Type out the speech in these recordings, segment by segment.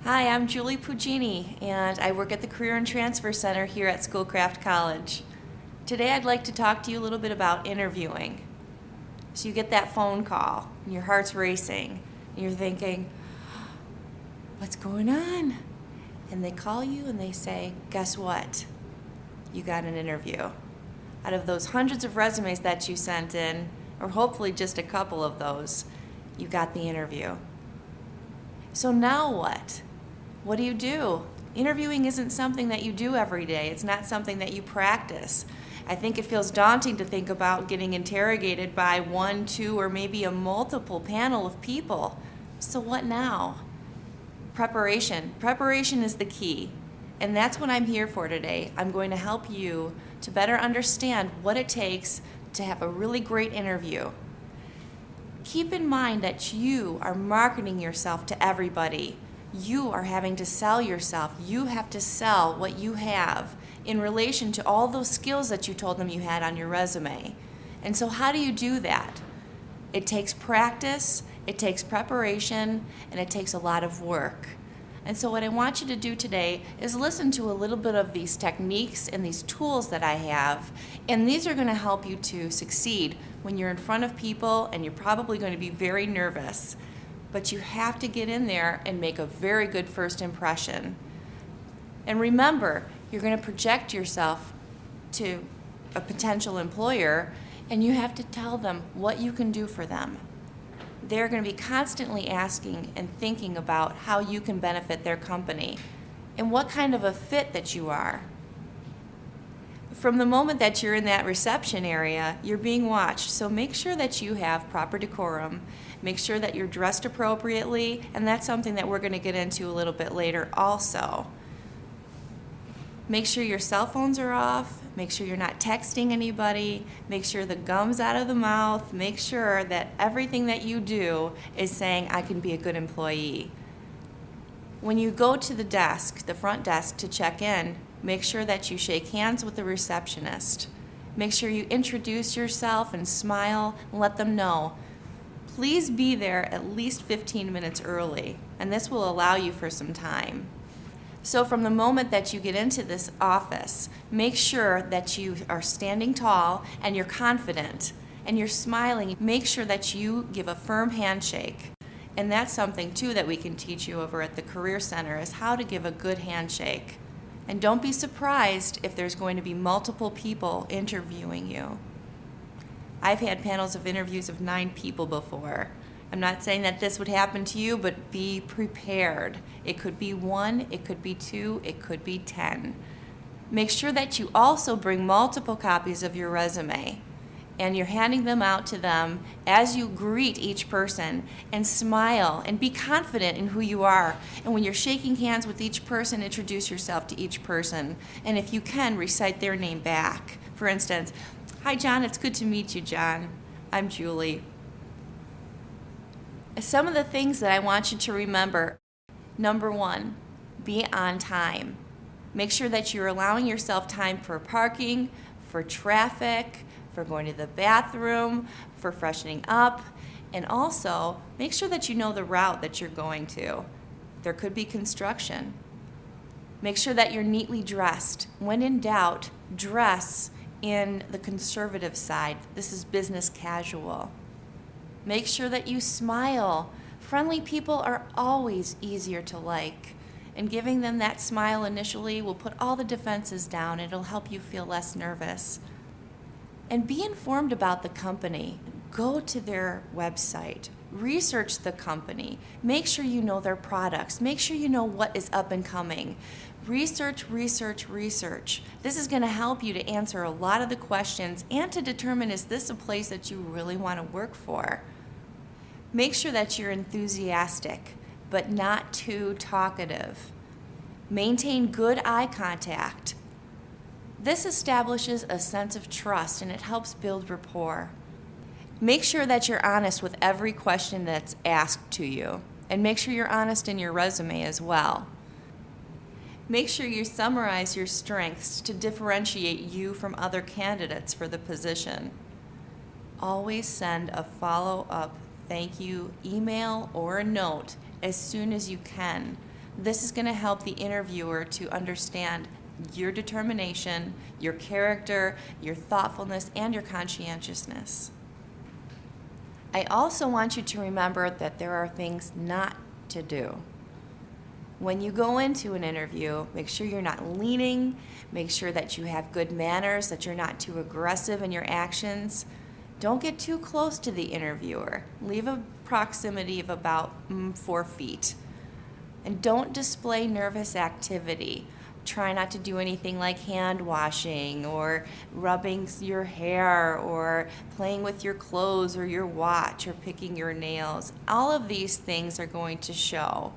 Hi, I'm Julie Pugini, and I work at the Career and Transfer Center here at Schoolcraft College. Today I'd like to talk to you a little bit about interviewing. So you get that phone call, and your heart's racing, and you're thinking, what's going on? And they call you and they say, guess what? You got an interview. Out of those hundreds of resumes that you sent in, or hopefully just a couple of those, you got the interview. So now what? What do? Interviewing isn't something that you do every day. It's not something that you practice. I think it feels daunting to think about getting interrogated by one, two, or maybe a multiple panel of people. So what now? Preparation. Preparation is the key. And that's what I'm here for today. I'm going to help you to better understand what it takes to have a really great interview. Keep in mind that you are marketing yourself to everybody. You are having to sell yourself. You have to sell what you have in relation to all those skills that you told them you had on your resume. And so how do you do that? It takes practice, it takes preparation, and it takes a lot of work. And so what I want you to do today is listen to a little bit of these techniques and these tools that I have, and these are going to help you to succeed when you're in front of people and you're probably going to be very nervous. But you have to get in there and make a very good first impression. And remember, you're going to project yourself to a potential employer, and you have to tell them what you can do for them. They're going to be constantly asking and thinking about how you can benefit their company and what kind of a fit that you are. From the moment that you're in that reception area, you're being watched, so make sure that you have proper decorum. Make sure that you're dressed appropriately, and that's something that we're going to get into a little bit later also. Make sure your cell phones are off. Make sure you're not texting anybody. Make sure the gum's out of the mouth. Make sure that everything that you do is saying, I can be a good employee. When you go to the desk, the front desk, to check in, make sure that you shake hands with the receptionist. Make sure you introduce yourself and smile and let them know. Please be there at least 15 minutes early, and this will allow you for some time. So from the moment that you get into this office, make sure that you are standing tall and you're confident and you're smiling. Make sure that you give a firm handshake. And that's something too that we can teach you over at the Career Center, is how to give a good handshake. And don't be surprised if there's going to be multiple people interviewing you. I've had panels of interviews of 9 people before. I'm not saying that this would happen to you, but be prepared. It could be 1, it could be 2, it could be 10. Make sure that you also bring multiple copies of your resume, and you're handing them out to them as you greet each person, and smile and be confident in who you are. And when you're shaking hands with each person, introduce yourself to each person. And if you can, recite their name back. For instance, hi John, it's good to meet you, John. I'm Julie. Some of the things that I want you to remember: number 1, be on time. Make sure that you're allowing yourself time for parking, for traffic, for going to the bathroom, for freshening up, and also make sure that you know the route that you're going to. There could be construction. Make sure that you're neatly dressed. When in doubt, dress in the conservative side. This is business casual. Make sure that you smile. Friendly people are always easier to like, and giving them that smile initially will put all the defenses down. It'll help you feel less nervous. And be informed about the company. Go to their website. Research the company. Make sure you know their products. Make sure you know what is up and coming. Research, research, research. This is going to help you to answer a lot of the questions and to determine, is this a place that you really want to work for? Make sure that you're enthusiastic, but not too talkative. Maintain good eye contact. This establishes a sense of trust, and it helps build rapport. Make sure that you're honest with every question that's asked to you, and make sure you're honest in your resume as well. Make sure you summarize your strengths to differentiate you from other candidates for the position. Always send a follow-up thank you email or a note as soon as you can. This is going to help the interviewer to understand your determination, your character, your thoughtfulness, and your conscientiousness. I also want you to remember that there are things not to do. When you go into an interview, make sure you're not leaning, make sure that you have good manners, that you're not too aggressive in your actions. Don't get too close to the interviewer. Leave a proximity of about 4 feet. And don't display nervous activity. Try not to do anything like hand washing or rubbing your hair or playing with your clothes or your watch or picking your nails. All of these things are going to show.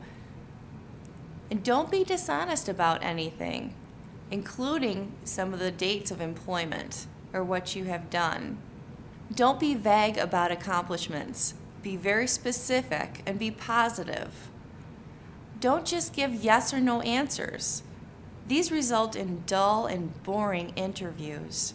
And don't be dishonest about anything, including some of the dates of employment or what you have done. Don't be vague about accomplishments. Be very specific and be positive. Don't just give yes or no answers. These result in dull and boring interviews.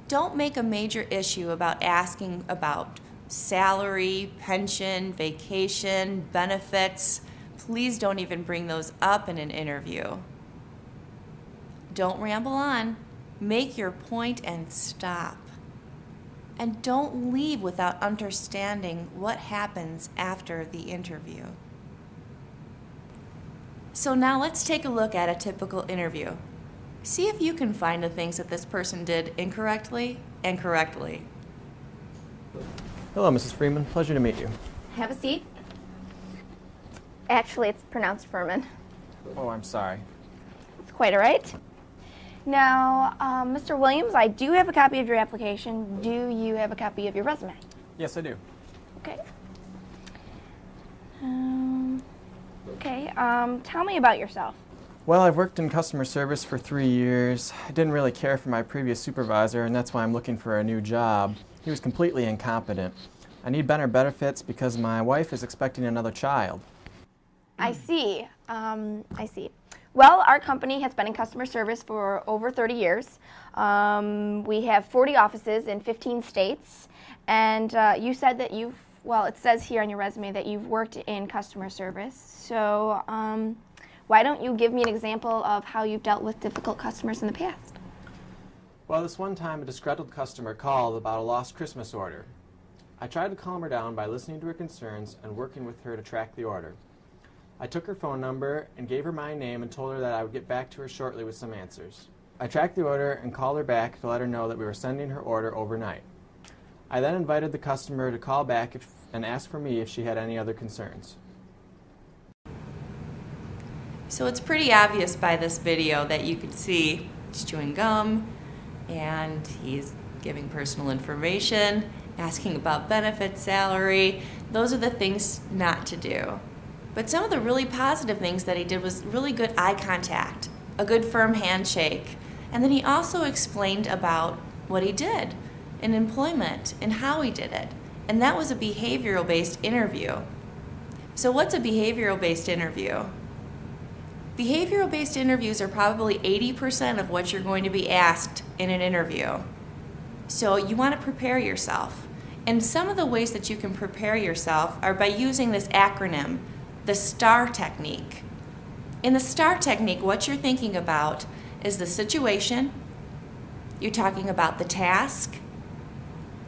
Don't make a major issue about asking about salary, pension, vacation, benefits. Please don't even bring those up in an interview. Don't ramble on. Make your point and stop. And don't leave without understanding what happens after the interview. So now let's take a look at a typical interview. See if you can find the things that this person did incorrectly and correctly. Hello, Mrs. Freeman. Pleasure to meet you. Have a seat. Actually, it's pronounced Furman. Oh, I'm sorry. It's quite all right. Now, Mr. Williams, I do have a copy of your application. Do you have a copy of your resume? Yes, I do. Okay. Tell me about yourself. Well, I've worked in customer service for 3 years. I didn't really care for my previous supervisor, and that's why I'm looking for a new job. He was completely incompetent. I need better benefits because my wife is expecting another child. I see. Well, our company has been in customer service for over 30 years. We have 40 offices in 15 states. And you said that it says here on your resume that you've worked in customer service. So why don't you give me an example of how you've dealt with difficult customers in the past? Well, this one time a disgruntled customer called about a lost Christmas order. I tried to calm her down by listening to her concerns and working with her to track the order. I took her phone number and gave her my name and told her that I would get back to her shortly with some answers. I tracked the order and called her back to let her know that we were sending her order overnight. I then invited the customer to call back and ask for me if she had any other concerns. So it's pretty obvious by this video that you could see he's chewing gum and he's giving personal information, asking about benefits, salary. Those are the things not to do. But some of the really positive things that he did was really good eye contact, a good firm handshake, and then he also explained about what he did in employment and how he did it. And that was a behavioral-based interview. So what's a behavioral-based interview? Behavioral-based interviews are probably 80% of what you're going to be asked in an interview. So you want to prepare yourself. And some of the ways that you can prepare yourself are by using this acronym, the STAR technique. In the STAR technique, what you're thinking about is the situation, you're talking about the task,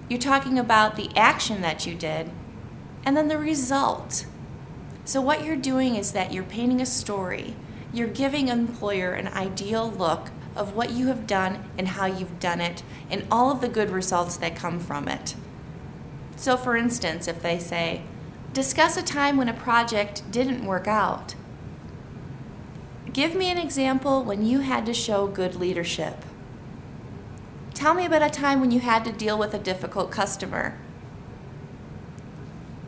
you're talking about the action that you did, and then the result. So what you're doing is that you're painting a story. You're giving an employer an ideal look of what you have done and how you've done it and all of the good results that come from it. So for instance, if they say, discuss a time when a project didn't work out. Give me an example when you had to show good leadership. Tell me about a time when you had to deal with a difficult customer.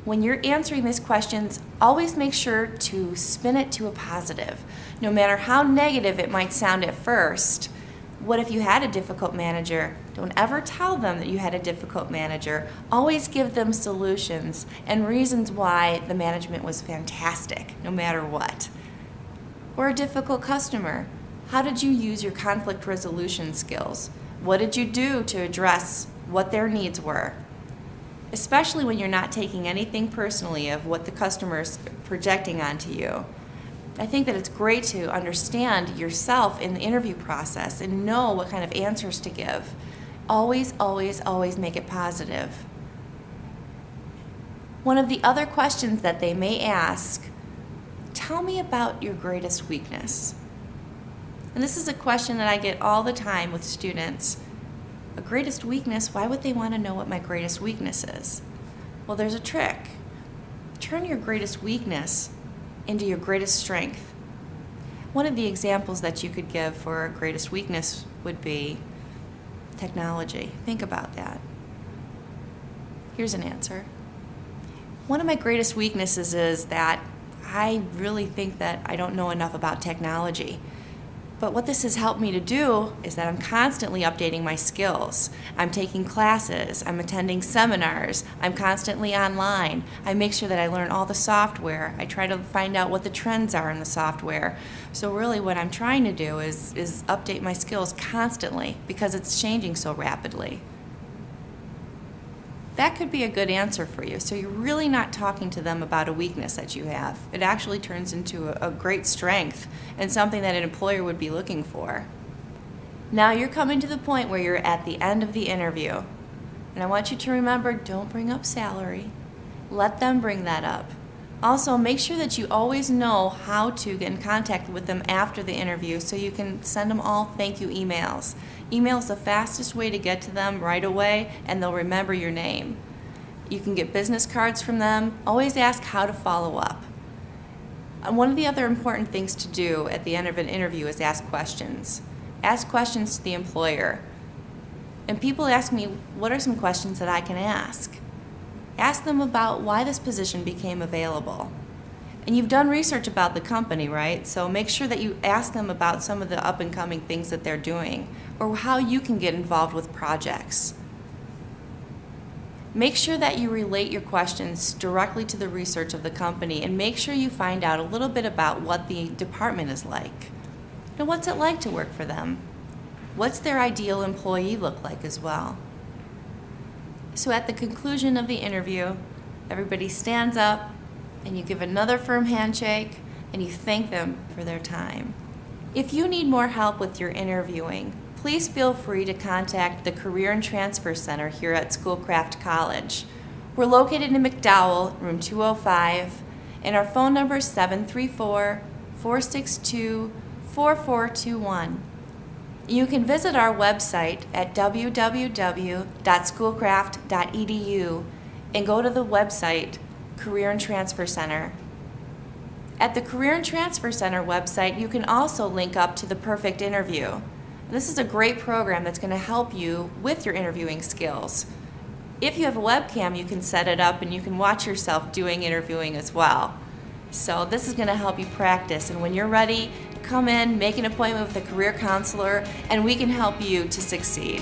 When you're answering these questions, always make sure to spin it to a positive. No matter how negative it might sound at first, what if you had a difficult manager? Don't ever tell them that you had a difficult manager. Always give them solutions and reasons why the management was fantastic, no matter what. Or a difficult customer. How did you use your conflict resolution skills? What did you do to address what their needs were? especially when you're not taking anything personally of what the customer's projecting onto you. I think that it's great to understand yourself in the interview process and know what kind of answers to give. Always, always, always make it positive. One of the other questions that they may ask, tell me about your greatest weakness. And this is a question that I get all the time with students. A greatest weakness, why would they want to know what my greatest weakness is? Well, there's a trick. Turn your greatest weakness into your greatest strength. One of the examples that you could give for a greatest weakness would be technology. Think about that. Here's an answer. One of my greatest weaknesses is that I really think that I don't know enough about technology. But what this has helped me to do is that I'm constantly updating my skills. I'm taking classes, I'm attending seminars, I'm constantly online. I make sure that I learn all the software. I try to find out what the trends are in the software. So really what I'm trying to do is update my skills constantly because it's changing so rapidly. That could be a good answer for you. So you're really not talking to them about a weakness that you have. It actually turns into a great strength and something that an employer would be looking for. Now you're coming to the point where you're at the end of the interview. And I want you to remember, don't bring up salary. Let them bring that up. Also, make sure that you always know how to get in contact with them after the interview so you can send them all thank you emails. Email is the fastest way to get to them right away, and they'll remember your name. You can get business cards from them. Always ask how to follow up. And one of the other important things to do at the end of an interview is ask questions. Ask questions to the employer. And people ask me, what are some questions that I can ask? Ask them about why this position became available. And you've done research about the company, right? So make sure that you ask them about some of the up-and-coming things that they're doing or how you can get involved with projects. Make sure that you relate your questions directly to the research of the company and make sure you find out a little bit about what the department is like. Now, what's it like to work for them? What's their ideal employee look like as well? So at the conclusion of the interview, everybody stands up and you give another firm handshake and you thank them for their time. If you need more help with your interviewing, please feel free to contact the Career and Transfer Center here at Schoolcraft College. We're located in McDowell, room 205, and our phone number is 734-462-4421. You can visit our website at www.schoolcraft.edu and go to the website Career and Transfer Center. At the Career and Transfer Center website, you can also link up to the Perfect Interview. This is a great program that's going to help you with your interviewing skills. If you have a webcam, you can set it up and you can watch yourself doing interviewing as well. So this is going to help you practice, and when you're ready, come in, make an appointment with a career counselor, and we can help you to succeed.